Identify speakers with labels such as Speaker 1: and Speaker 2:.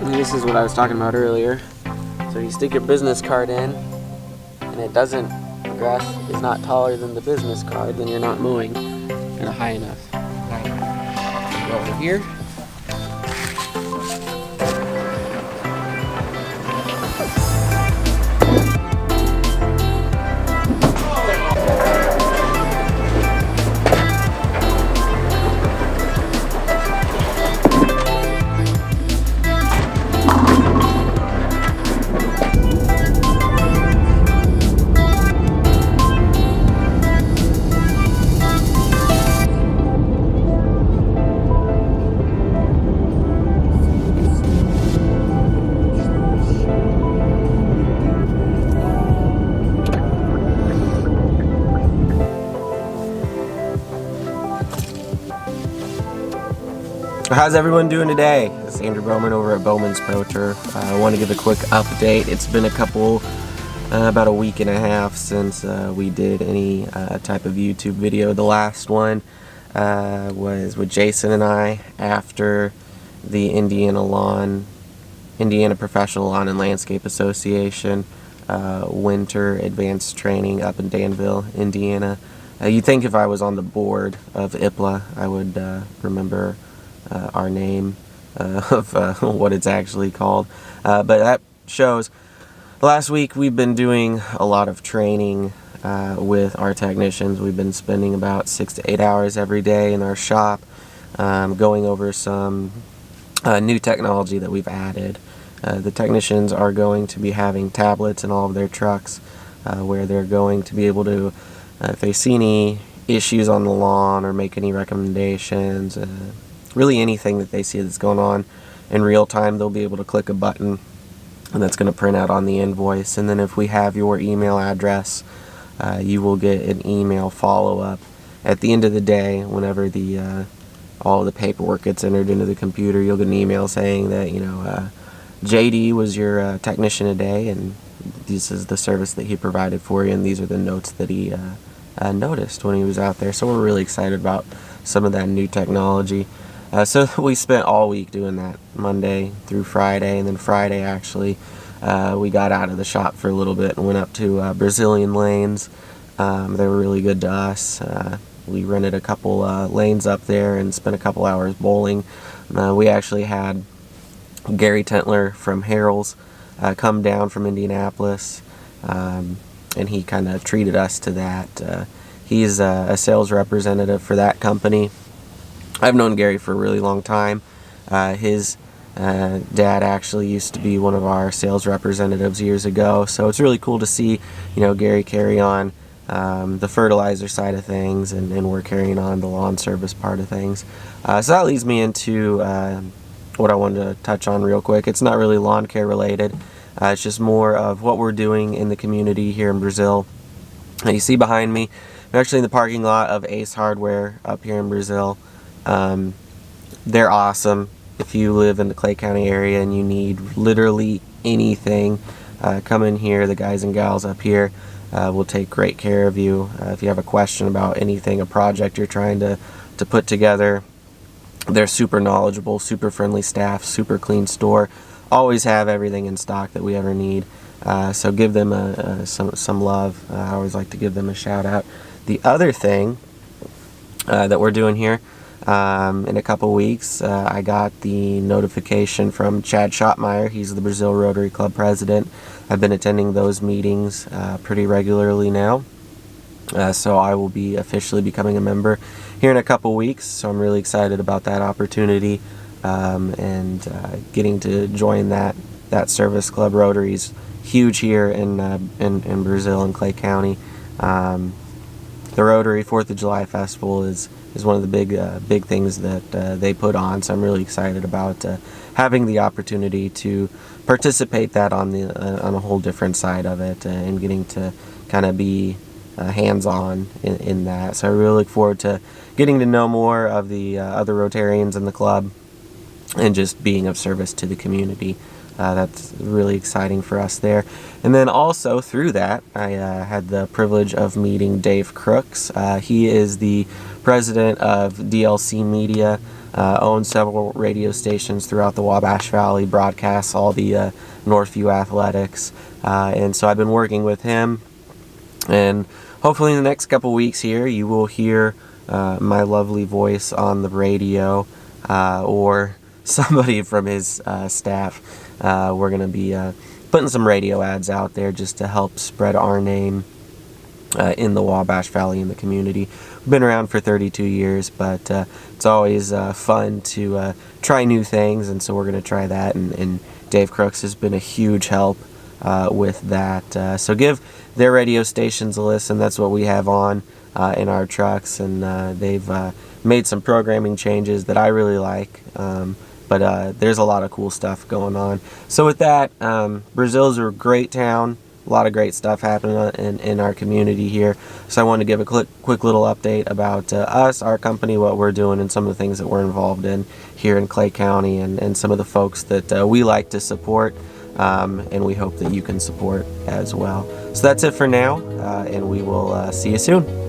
Speaker 1: And this is what I was talking about earlier. So you stick your business card in, and it doesn't, the grass is not taller than the business card, then you're not mowing at a high enough height. Go over here.
Speaker 2: How's everyone doing today? This is Andrew Bowman over at Bowman's Pro Turf. I want to give a quick update. It's been about a week and a half since we did any type of YouTube video. The last one was with Jason and I after the Indiana Professional Lawn and Landscape Association winter advanced training up in Danville, Indiana. You'd think if I was on the board of IPLA, I would remember our name of what it's actually called, but that shows. Last week we've been doing a lot of training with our technicians. We've been spending about 6 to 8 hours every day in our shop going over some new technology that we've added. The technicians are going to be having tablets in all of their trucks where they're going to be able to, if they see any issues on the lawn or make any recommendations, really anything that they see that's going on in real time, they'll be able to click a button and that's going to print out on the invoice. And then if we have your email address, you will get an email follow-up at the end of the day. Whenever all the paperwork gets entered into the computer, you'll get an email saying that JD was your technician today, and this is the service that he provided for you, and these are the notes that he noticed when he was out there. So we're really excited about some of that new technology. So we spent all week doing that, Monday through Friday, and then Friday actually we got out of the shop for a little bit and went up to Brazilian lanes. They were really good to us. We rented a couple lanes up there and spent a couple hours bowling. We actually had Gary Tentler from Harrell's come down from Indianapolis, and he kind of treated us to that. He's a sales representative for that company. I've known Gary for a really long time. His dad actually used to be one of our sales representatives years ago, so it's really cool to see Gary carry on the fertilizer side of things, and we're carrying on the lawn service part of things. So that leads me into what I wanted to touch on real quick. It's not really lawn care related. It's just more of what we're doing in the community here in Brazil. You see behind me, I'm actually in the parking lot of Ace Hardware up here in Brazil. They're awesome. If you live in the Clay County area and you need literally anything, come in here. The guys and gals up here will take great care of you. If you have a question about anything, a project you're trying to put together, they're super knowledgeable, super friendly staff, super clean store. Always have everything in stock that we ever need. So give them some love. I always like to give them a shout out. The other thing that we're doing here, in a couple weeks, I got the notification from Chad Schottmeyer. He's the Brazil Rotary Club president. I've been attending those meetings pretty regularly now. So I will be officially becoming a member here in a couple weeks. So I'm really excited about that opportunity, and getting to join that service club. Rotary's huge here in Brazil and Clay County. The Rotary 4th of July Festival is one of the big things that they put on, so I'm really excited about having the opportunity to participate that on a whole different side of it, and getting to kind of be hands-on in that. So I really look forward to getting to know more of the other Rotarians in the club and just being of service to the community. That's really exciting for us there. And then also through that, I had the privilege of meeting Dave Crooks. He is the president of DLC Media. owns several radio stations throughout the Wabash Valley, broadcasts all the Northview athletics, and so I've been working with him, and hopefully in the next couple weeks here you will hear my lovely voice on the radio, or somebody from his staff. We're going to be putting some radio ads out there just to help spread our name in the Wabash Valley, in the community. We've been around for 32 years, but it's always fun to try new things, and so we're going to try that, and Dave Crooks has been a huge help with that. So give their radio stations a listen. That's what we have on in our trucks, and they've made some programming changes that I really like, but there's a lot of cool stuff going on. So with that, Brazil's a great town. A lot of great stuff happening in our community here. So I wanted to give a quick little update about us, our company, what we're doing, and some of the things that we're involved in here in Clay County, and some of the folks that we like to support, and we hope that you can support as well. So that's it for now, and we will see you soon.